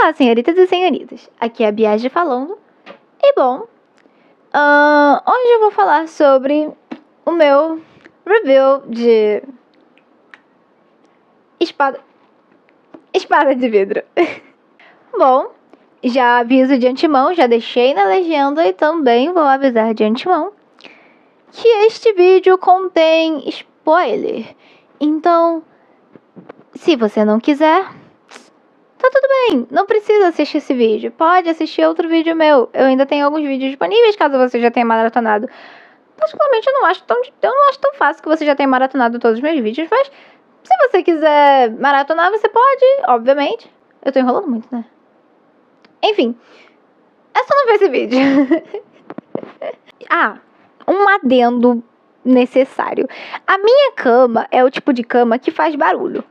Olá, senhoritas e senhoritas. Aqui é a Biagi falando. E bom, hoje eu vou falar sobre o meu review de espada de vidro. Bom, já aviso de antemão, já deixei na legenda e também vou avisar de antemão que este vídeo contém spoiler. Então, se você não quiser, tá tudo bem, não precisa assistir esse vídeo. Pode assistir outro vídeo meu. Eu ainda tenho alguns vídeos disponíveis, caso você já tenha maratonado. Particularmente, eu não acho tão fácil que você já tenha maratonado todos os meus vídeos, mas se você quiser maratonar, você pode, obviamente. Eu tô enrolando muito, né? Enfim, é só não ver esse vídeo. Um adendo necessário. A minha cama é o tipo de cama que faz barulho.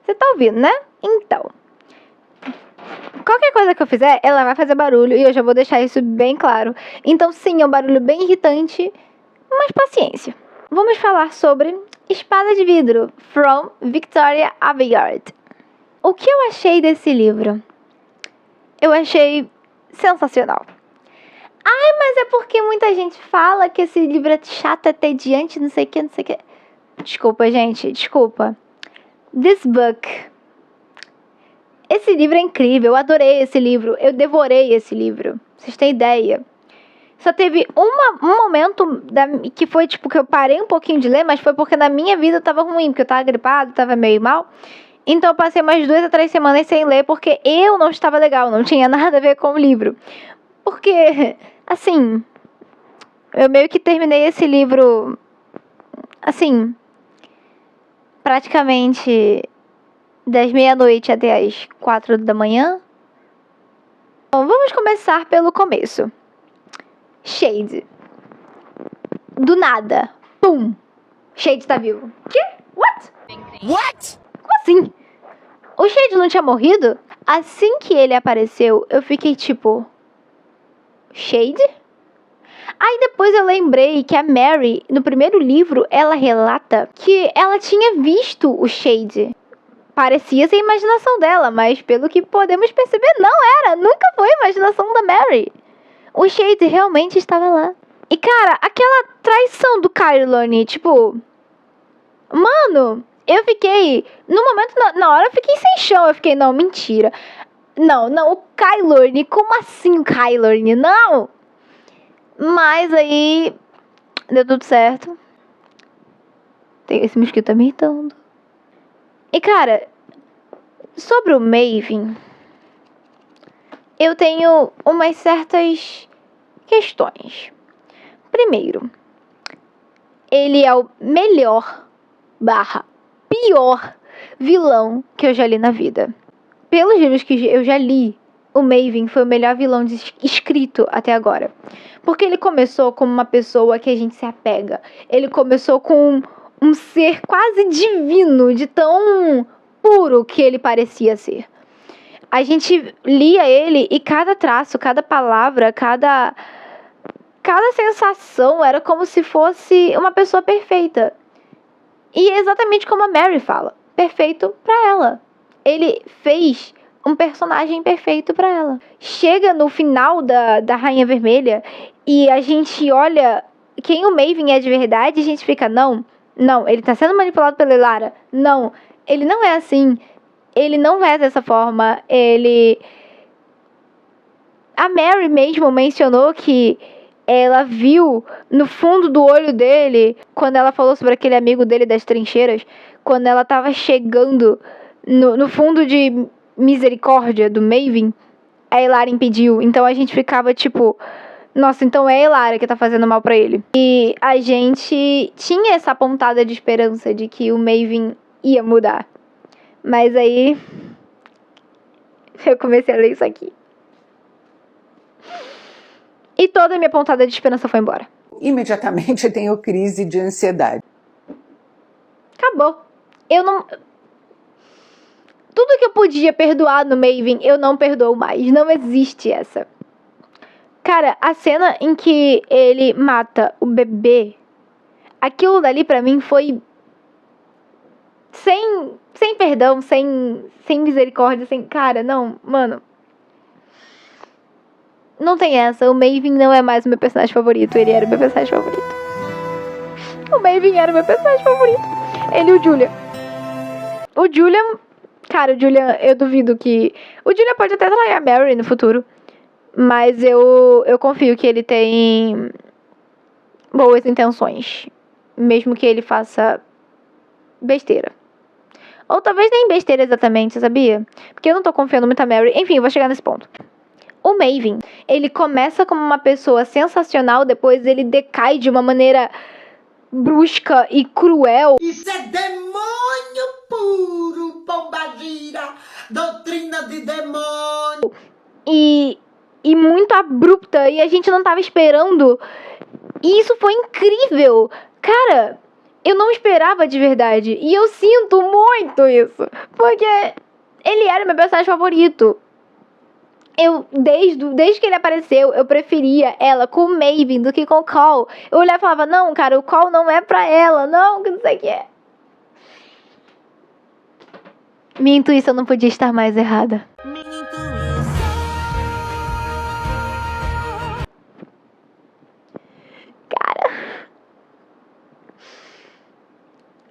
Você tá ouvindo, né? Então, qualquer coisa que eu fizer, ela vai fazer barulho e eu já vou deixar isso bem claro. Então, sim, é um barulho bem irritante, mas paciência. Vamos falar sobre Espada de Vidro, from Victoria Aveyard. O que eu achei desse livro? Eu achei sensacional. Ai, mas é porque muita gente fala que esse livro é chato, é tediante, não sei o que. Desculpa, gente, desculpa. This book. Esse livro é incrível, eu adorei esse livro, eu devorei esse livro. Vocês têm ideia? Só teve um momento que foi tipo que eu parei um pouquinho de ler, mas foi porque na minha vida eu tava ruim, porque eu tava gripado, tava meio mal. Então eu passei umas 2 a 3 semanas sem ler, porque eu não estava legal, não tinha nada a ver com o livro. Porque, assim, eu meio que terminei esse livro, assim, praticamente das meia-noite até as 4 da manhã. Bom, vamos começar pelo começo. Shade. Do nada. Pum. Shade tá vivo. Que? What? Como assim? O Shade não tinha morrido? Assim que ele apareceu, eu fiquei tipo... Shade? Aí depois eu lembrei que a Mary, no primeiro livro, ela relata que ela tinha visto o Shade. Parecia ser a imaginação dela, mas pelo que podemos perceber, não era. Nunca foi a imaginação da Mary. O Shade realmente estava lá. E cara, aquela traição do Kylorn, tipo... Mano, eu fiquei... No momento, na hora eu fiquei sem chão. Eu fiquei, não, mentira. Não, o Kylorn, como assim o Kylorn? Não! Mas aí... Deu tudo certo. Esse mosquito tá me irritando. E cara, sobre o Maven, eu tenho umas certas questões. Primeiro, ele é o melhor / pior vilão que eu já li na vida. Pelos livros que eu já li, o Maven foi o melhor vilão escrito até agora. Porque ele começou como uma pessoa que a gente se apega. Ele começou com um ser quase divino, de tão puro que ele parecia ser. A gente lia ele e cada traço, cada palavra, cada sensação era como se fosse uma pessoa perfeita. E é exatamente como a Mary fala. Perfeito pra ela. Ele fez um personagem perfeito pra ela. Chega no final da Rainha Vermelha e a gente olha quem o Maven é de verdade e a gente fica, não, ele tá sendo manipulado pela Elara. Não, ele não é assim. Ele não é dessa forma. A Mary mesmo mencionou que ela viu no fundo do olho dele, quando ela falou sobre aquele amigo dele das trincheiras, quando ela tava chegando no fundo de misericórdia do Maven, a Elara impediu. Então a gente ficava tipo, nossa, então é a Elara que tá fazendo mal pra ele. E a gente tinha essa pontada de esperança de que o Maven ia mudar. Mas aí eu comecei a ler isso aqui. E toda a minha pontada de esperança foi embora. Imediatamente eu tenho crise de ansiedade. Acabou. Tudo que eu podia perdoar no Maven, eu não perdoo mais. Não existe essa. Cara, a cena em que ele mata o bebê, aquilo dali pra mim foi... sem perdão, sem misericórdia, sem... Cara, não, mano. Não tem essa. O Maven não é mais o meu personagem favorito. Ele era o meu personagem favorito. O Maven era o meu personagem favorito. Ele e o Julian. O Julian... Cara, o Julian, eu duvido que... O Julian pode até trair a Mary no futuro. Mas eu confio que ele tem boas intenções. Mesmo que ele faça besteira. Ou talvez nem besteira exatamente, sabia? Porque eu não tô confiando muito na Mary. Enfim, eu vou chegar nesse ponto. O Maven, ele começa como uma pessoa sensacional, depois ele decai de uma maneira brusca e cruel. Isso é demônio puro, pombagira, doutrina de demônio. E muito abrupta, e a gente não tava esperando. E isso foi incrível. Cara, eu não esperava de verdade. E eu sinto muito isso. Porque ele era meu personagem favorito. Desde que ele apareceu, eu preferia ela com o Maven do que com o Cole. Eu olhava e falava, não, cara, o Cole não é pra ela. Não, que não sei o que é. Minha intuição não podia estar mais errada. Cara,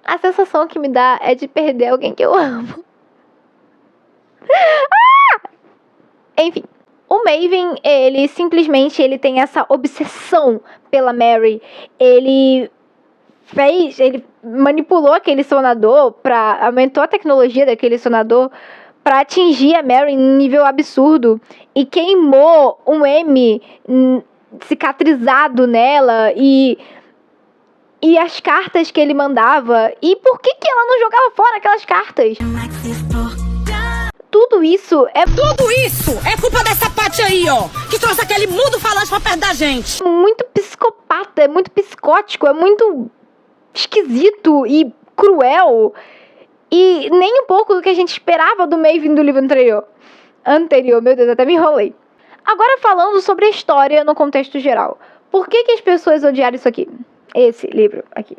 a sensação que me dá é de perder alguém que eu amo. Enfim, o Maven, ele simplesmente tem essa obsessão pela Mary. Ele manipulou aquele sonador, aumentou a tecnologia daquele sonador pra atingir a Mary em um nível absurdo. E queimou um M cicatrizado nela e as cartas que ele mandava. E por que ela não jogava fora aquelas cartas? Tudo isso é culpa dessa parte aí, ó, que trouxe aquele mundo falante pra perto da gente. Muito psicopata, é muito psicótico, é muito esquisito e cruel. E nem um pouco do que a gente esperava do Maven do livro anterior. Meu Deus, até me enrolei. Agora falando sobre a história no contexto geral. Por que as pessoas odiaram isso aqui? Esse livro aqui.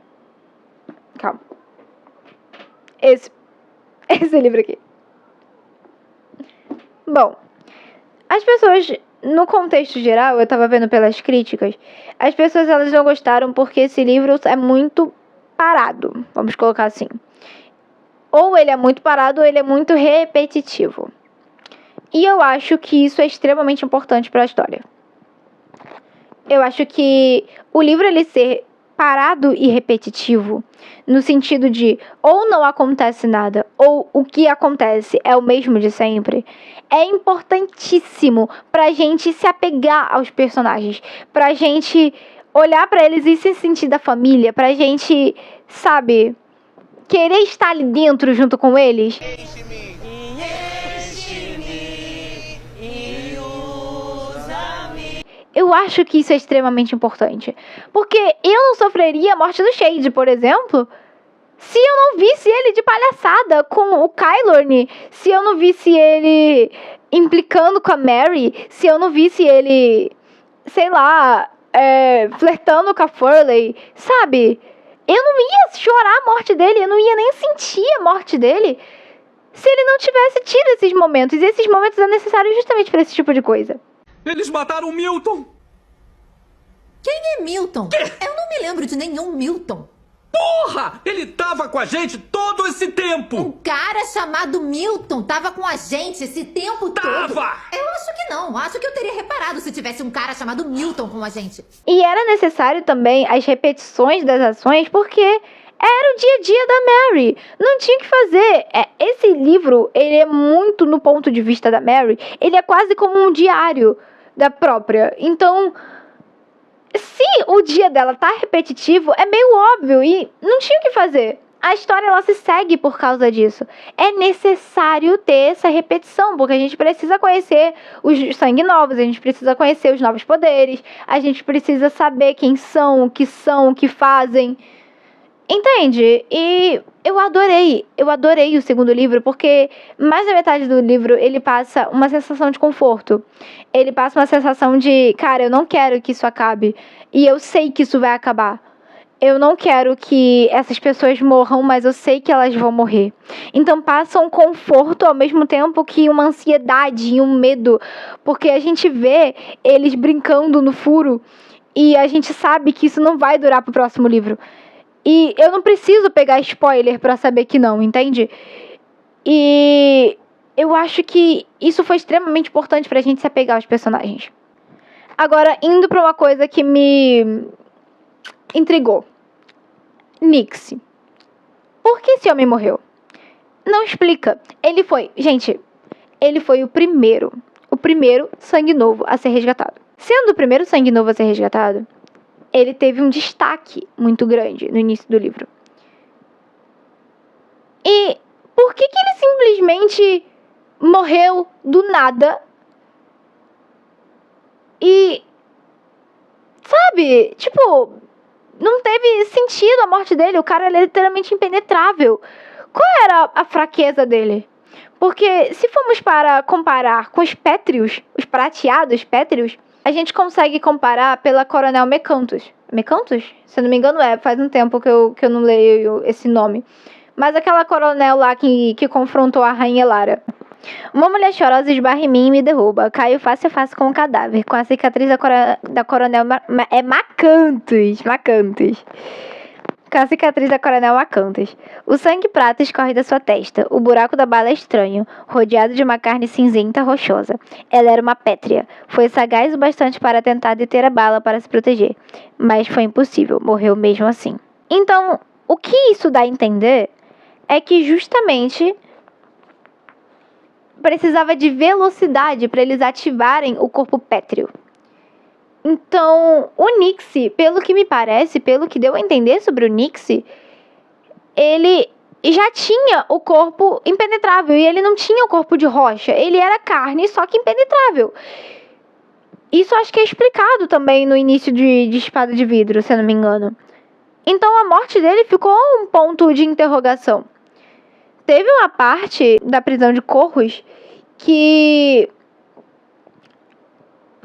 Calma. Esse livro aqui. Bom, as pessoas, no contexto geral, eu tava vendo pelas críticas, as pessoas elas não gostaram porque esse livro é muito parado, vamos colocar assim. Ou ele é muito parado ou ele é muito repetitivo. E eu acho que isso é extremamente importante para a história. Eu acho que o livro ele ser parado e repetitivo, no sentido de ou não acontece nada, ou o que acontece é o mesmo de sempre, é importantíssimo pra gente se apegar aos personagens, pra gente olhar pra eles e se sentir da família, pra gente, sabe, querer estar ali dentro junto com eles. Eu acho que isso é extremamente importante. Porque eu não sofreria a morte do Shade, por exemplo, se eu não visse ele de palhaçada com o Kylorn, se eu não visse ele implicando com a Mary, se eu não visse ele, sei lá, flertando com a Furley, sabe? Eu não ia chorar a morte dele, eu não ia nem sentir a morte dele se ele não tivesse tido esses momentos. E esses momentos é necessário justamente para esse tipo de coisa. Eles mataram o Milton! Quem é Milton? Eu não me lembro de nenhum Milton. Porra! Ele tava com a gente todo esse tempo! Um cara chamado Milton tava com a gente esse tempo todo. Eu acho que não. Acho que eu teria reparado se tivesse um cara chamado Milton com a gente. E era necessário também as repetições das ações, porque era o dia a dia da Mary. Não tinha o que fazer. Esse livro, ele é muito no ponto de vista da Mary. Ele é quase como um diário da própria. Então, se o dia dela tá repetitivo, é meio óbvio e não tinha o que fazer. A história, ela se segue por causa disso. É necessário ter essa repetição, porque a gente precisa conhecer os sangue novos, a gente precisa conhecer os novos poderes, a gente precisa saber quem são, o que fazem. Entende? E eu adorei o segundo livro, porque mais da metade do livro ele passa uma sensação de conforto. Ele passa uma sensação de, cara, eu não quero que isso acabe, e eu sei que isso vai acabar. Eu não quero que essas pessoas morram, mas eu sei que elas vão morrer. Então passa um conforto ao mesmo tempo que uma ansiedade e um medo. Porque a gente vê eles brincando no furo e a gente sabe que isso não vai durar pro próximo livro. E eu não preciso pegar spoiler pra saber que não, entende? E eu acho que isso foi extremamente importante pra gente se apegar aos personagens. Agora, indo pra uma coisa que me intrigou. Nixie. Por que esse homem morreu? Não explica. Ele foi o primeiro sangue novo a ser resgatado. Sendo o primeiro sangue novo a ser resgatado, ele teve um destaque muito grande no início do livro. E por que ele simplesmente morreu do nada? E, sabe, tipo, não teve sentido a morte dele. O cara é literalmente impenetrável. Qual era a fraqueza dele? Porque se formos para comparar com os pétreos, os prateados pétreos, a gente consegue comparar pela Coronel Mecanthus. Mecanthus? Se eu não me engano faz um tempo que eu não leio esse nome. Mas aquela coronel lá que confrontou a Rainha Lara. Uma mulher chorosa esbarra em mim e me derruba. Caio face a face com o cadáver, com a cicatriz da Coronel Macanthus. Com a cicatriz da Coronel Macanthus. O sangue prata escorre da sua testa. O buraco da bala é estranho, rodeado de uma carne cinzenta rochosa. Ela era uma pétrea. Foi sagaz o bastante para tentar deter a bala para se proteger. Mas foi impossível. Morreu mesmo assim. Então, o que isso dá a entender é que justamente precisava de velocidade para eles ativarem o corpo pétreo. Então, o Nixie, pelo que me parece, pelo que deu a entender sobre o Nixie, ele já tinha o corpo impenetrável e ele não tinha o corpo de rocha. Ele era carne, só que impenetrável. Isso acho que é explicado também no início de Espada de Vidro, se eu não me engano. Então, a morte dele ficou um ponto de interrogação. Teve uma parte da prisão de Corvus que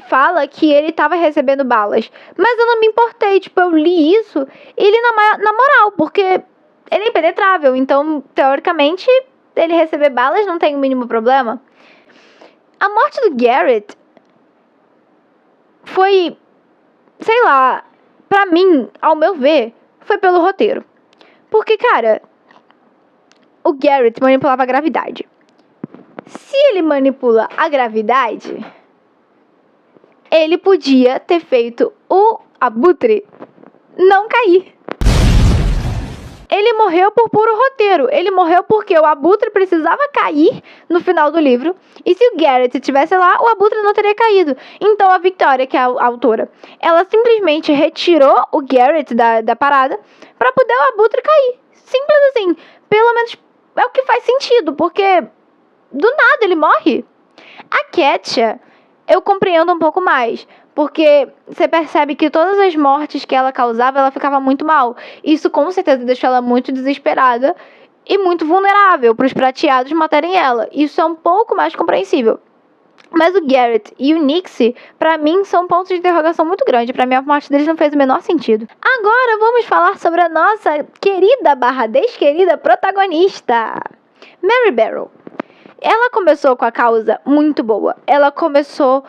fala que ele estava recebendo balas. Mas eu não me importei, tipo, eu li isso e li na moral, porque ele é impenetrável. Então, teoricamente, ele receber balas não tem o mínimo problema. A morte do Garrett foi, sei lá, pra mim, ao meu ver, foi pelo roteiro. Porque, cara, o Garrett manipulava a gravidade. Se ele manipula a gravidade, ele podia ter feito o abutre não cair. Ele morreu por puro roteiro. Ele morreu porque o abutre precisava cair no final do livro. E se o Garrett estivesse lá, o abutre não teria caído. Então a Victoria, que é a autora, ela simplesmente retirou o Garrett da parada para poder o abutre cair. Simples assim. Pelo menos é o que faz sentido, porque do nada ele morre. A Katya, eu compreendo um pouco mais, porque você percebe que todas as mortes que ela causava, ela ficava muito mal. Isso com certeza deixou ela muito desesperada e muito vulnerável para os prateados matarem ela. Isso é um pouco mais compreensível. Mas o Garrett e o Nixie, pra mim, são pontos de interrogação muito grandes. Pra mim, a morte deles não fez o menor sentido. Agora, vamos falar sobre a nossa querida / desquerida protagonista, Mary Barrow. Ela começou com a causa muito boa. Ela começou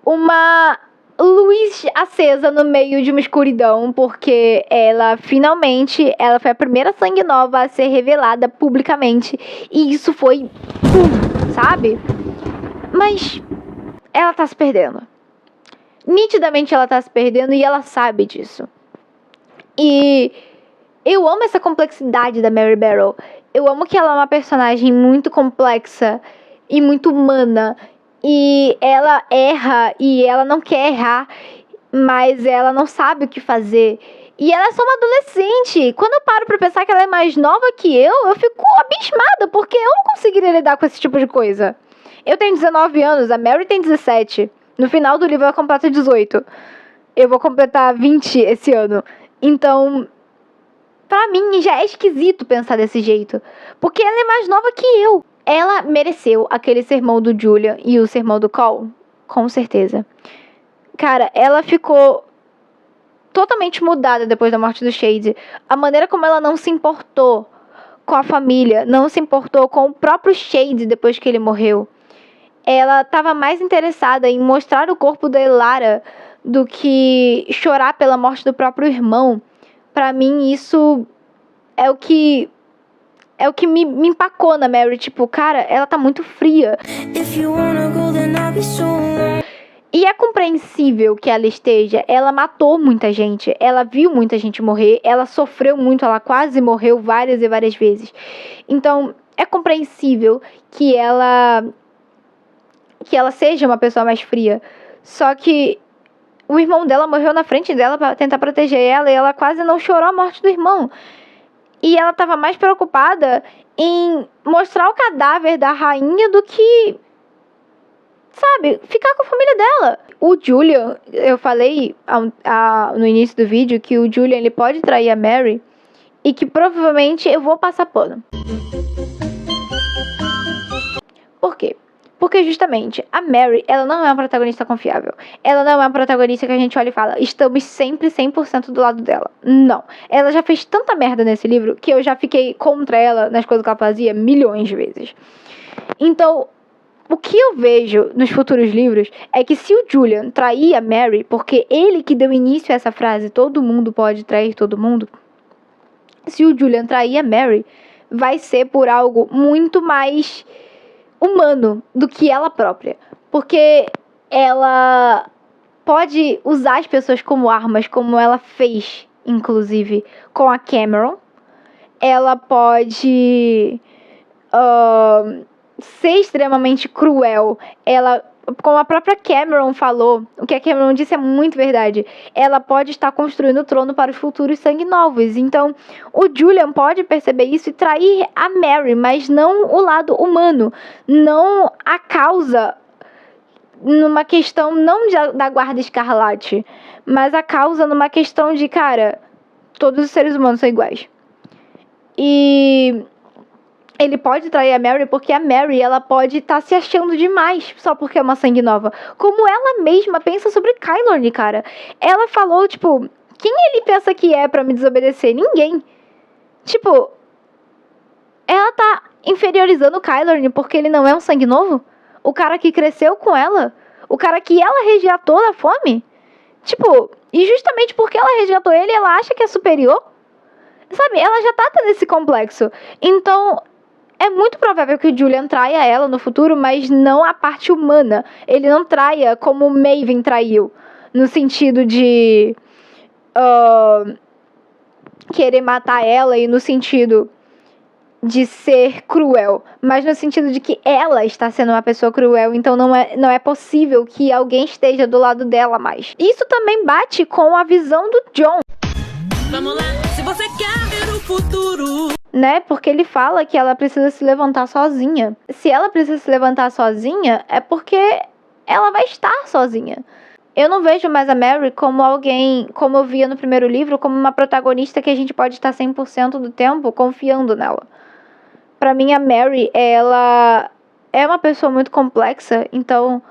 uma luz acesa no meio de uma escuridão, porque ela foi a primeira sangue nova a ser revelada publicamente. E isso foi pum, sabe? Mas ela tá se perdendo. Nitidamente ela tá se perdendo e ela sabe disso. E eu amo essa complexidade da Mary Barrow. Eu amo que ela é uma personagem muito complexa e muito humana. E ela erra e ela não quer errar, mas ela não sabe o que fazer. E ela é só uma adolescente. Quando eu paro pra pensar que ela é mais nova que eu fico abismada, porque eu não conseguiria lidar com esse tipo de coisa. Eu tenho 19 anos, a Mary tem 17. No final do livro ela completa 18. Eu vou completar 20 esse ano. Então, pra mim já é esquisito pensar desse jeito, porque ela é mais nova que eu. Ela mereceu aquele sermão do Julian e o sermão do Cole, com certeza. Cara, ela ficou totalmente mudada depois da morte do Shade. A maneira como ela não se importou com a família, não se importou com o próprio Shade depois que ele morreu. Ela estava mais interessada em mostrar o corpo da Elara do que chorar pela morte do próprio irmão. Pra mim, isso é o que me empacou na Mary. Tipo, cara, ela tá muito fria. E é compreensível que ela esteja. Ela matou muita gente. Ela viu muita gente morrer. Ela sofreu muito. Ela quase morreu várias e várias vezes. Então, é compreensível que ela seja uma pessoa mais fria. Só que o irmão dela morreu na frente dela pra tentar proteger ela. E ela quase não chorou a morte do irmão. E ela tava mais preocupada em mostrar o cadáver da rainha do que, sabe, ficar com a família dela. O Julian, eu falei no início do vídeo que o Julian ele pode trair a Mary e que provavelmente eu vou passar pano. Por quê? Porque justamente a Mary, ela não é uma protagonista confiável. Ela não é uma protagonista que a gente olha e fala, estamos sempre 100% do lado dela. Não. Ela já fez tanta merda nesse livro que eu já fiquei contra ela nas coisas que ela fazia milhões de vezes. Então, o que eu vejo nos futuros livros é que se o Julian trair a Mary, porque ele que deu início a essa frase, todo mundo pode trair todo mundo. Se o Julian trair a Mary, vai ser por algo muito mais humano do que ela própria, porque ela pode usar as pessoas como armas, como ela fez, inclusive, com a Cameron. Ela pode ser extremamente cruel. Ela, como a própria Cameron falou, o que a Cameron disse é muito verdade. Ela pode estar construindo o trono para os futuros sangue novos. Então, o Julian pode perceber isso e trair a Mary, mas não o lado humano. Não a causa numa questão não da Guarda Escarlate, mas a causa numa questão de, cara, todos os seres humanos são iguais. E ele pode trair a Mary porque a Mary, ela pode estar se achando demais só porque é uma sangue nova. Como ela mesma pensa sobre Kylorn, cara. Ela falou, tipo, quem ele pensa que é pra me desobedecer? Ninguém. Tipo, ela tá inferiorizando o Kylorn porque ele não é um sangue novo? O cara que cresceu com ela? O cara que ela resgatou da fome? Tipo, e justamente porque ela resgatou ele, ela acha que é superior? Sabe, ela já tá tendo esse complexo. Então, é muito provável que o Julian traia ela no futuro, mas não a parte humana. Ele não traia como o Maven traiu. No sentido de querer matar ela e no sentido de ser cruel. Mas no sentido de que ela está sendo uma pessoa cruel. Então não é possível que alguém esteja do lado dela mais. Isso também bate com a visão do Jon. Vamos lá, se você quer ver o futuro, né? Porque ele fala que ela precisa se levantar sozinha. Se ela precisa se levantar sozinha, é porque ela vai estar sozinha. Eu não vejo mais a Mary como alguém, como eu via no primeiro livro, como uma protagonista que a gente pode estar 100% do tempo confiando nela. Pra mim, a Mary, ela é uma pessoa muito complexa, então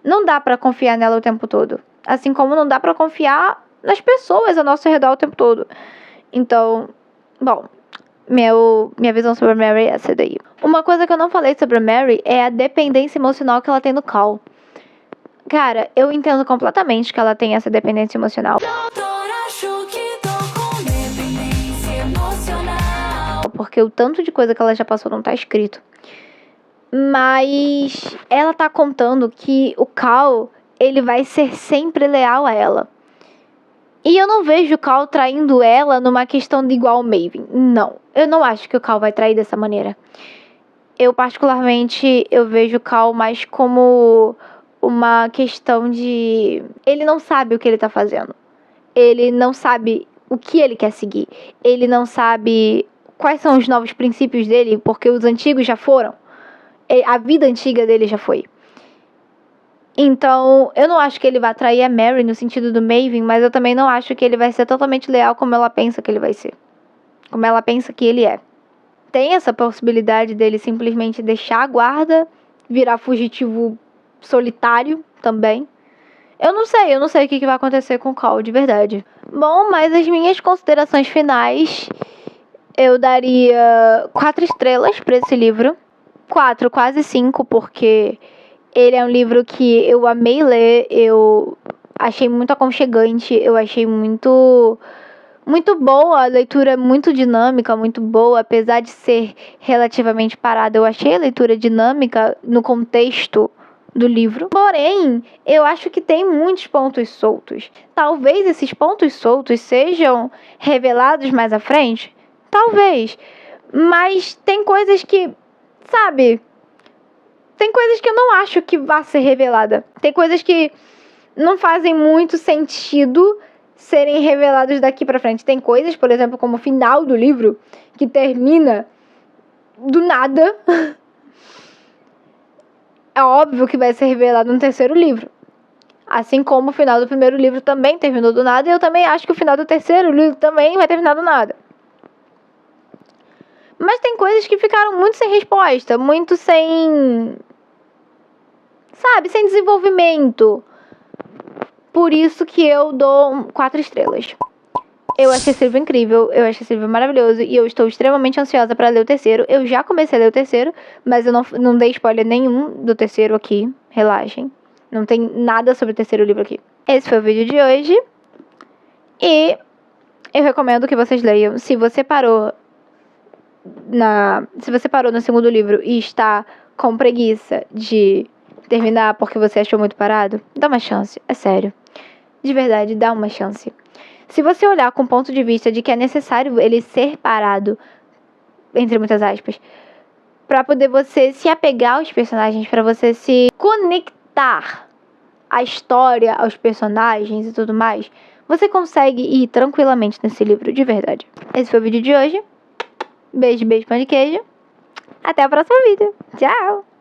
não dá pra confiar nela o tempo todo. Assim como não dá pra confiar nas pessoas ao nosso redor o tempo todo. Então, bom, minha visão sobre a Mary é essa daí. Uma coisa que eu não falei sobre a Mary é a dependência emocional que ela tem no Cal. Cara, eu entendo completamente que ela tem essa dependência emocional. Porque o tanto de coisa que ela já passou não tá escrito. Mas ela tá contando que o Cal, ele vai ser sempre leal a ela. E eu não vejo o Cal traindo ela numa questão de igual ao Maven. Não, eu não acho que o Cal vai trair dessa maneira. Eu particularmente, eu vejo o Cal mais como uma questão de... Ele não sabe o que ele tá fazendo. Ele não sabe o que ele quer seguir. Ele não sabe quais são os novos princípios dele, porque os antigos já foram. A vida antiga dele já foi. Então, eu não acho que ele vai trair a Mary no sentido do Maven, mas eu também não acho que ele vai ser totalmente leal como ela pensa que ele vai ser. Como ela pensa que ele é. Tem essa possibilidade dele simplesmente deixar a guarda, virar fugitivo solitário também. Eu não sei o que vai acontecer com o Cal, de verdade. Bom, mas as minhas considerações finais, eu daria 4 estrelas para esse livro. 4, quase 5, porque ele é um livro que eu amei ler, eu achei muito aconchegante, eu achei muito boa, a leitura muito dinâmica, muito boa, apesar de ser relativamente parada, eu achei a leitura dinâmica no contexto do livro. Porém, eu acho que tem muitos pontos soltos. Talvez esses pontos soltos sejam revelados mais à frente, talvez, mas tem coisas que, sabe, tem coisas que eu não acho que vá ser revelada. Tem coisas que não fazem muito sentido serem revelados daqui pra frente. Tem coisas, por exemplo, como o final do livro, que termina do nada. É óbvio que vai ser revelado no terceiro livro. Assim como o final do primeiro livro também terminou do nada, e eu também acho que o final do terceiro livro também vai terminar do nada. Mas tem coisas que ficaram muito sem resposta, muito sem... sabe, sem desenvolvimento. Por isso que eu dou 4 estrelas. Eu achei esse livro incrível, eu achei esse livro maravilhoso e eu estou extremamente ansiosa para ler o terceiro. Eu já comecei a ler o terceiro, mas eu não dei spoiler nenhum do terceiro aqui, relaxem. Não tem nada sobre o terceiro livro aqui. Esse foi o vídeo de hoje e eu recomendo que vocês leiam. Se você parou no segundo livro e está com preguiça de terminar porque você achou muito parado, dá uma chance, é sério. De verdade, dá uma chance. Se você olhar com o ponto de vista de que é necessário ele ser parado, entre muitas aspas, para poder você se apegar aos personagens, para você se conectar à história, aos personagens e tudo mais, você consegue ir tranquilamente nesse livro, de verdade. Esse foi o vídeo de hoje. Beijo, beijo, pão de queijo. Até o próximo vídeo. Tchau!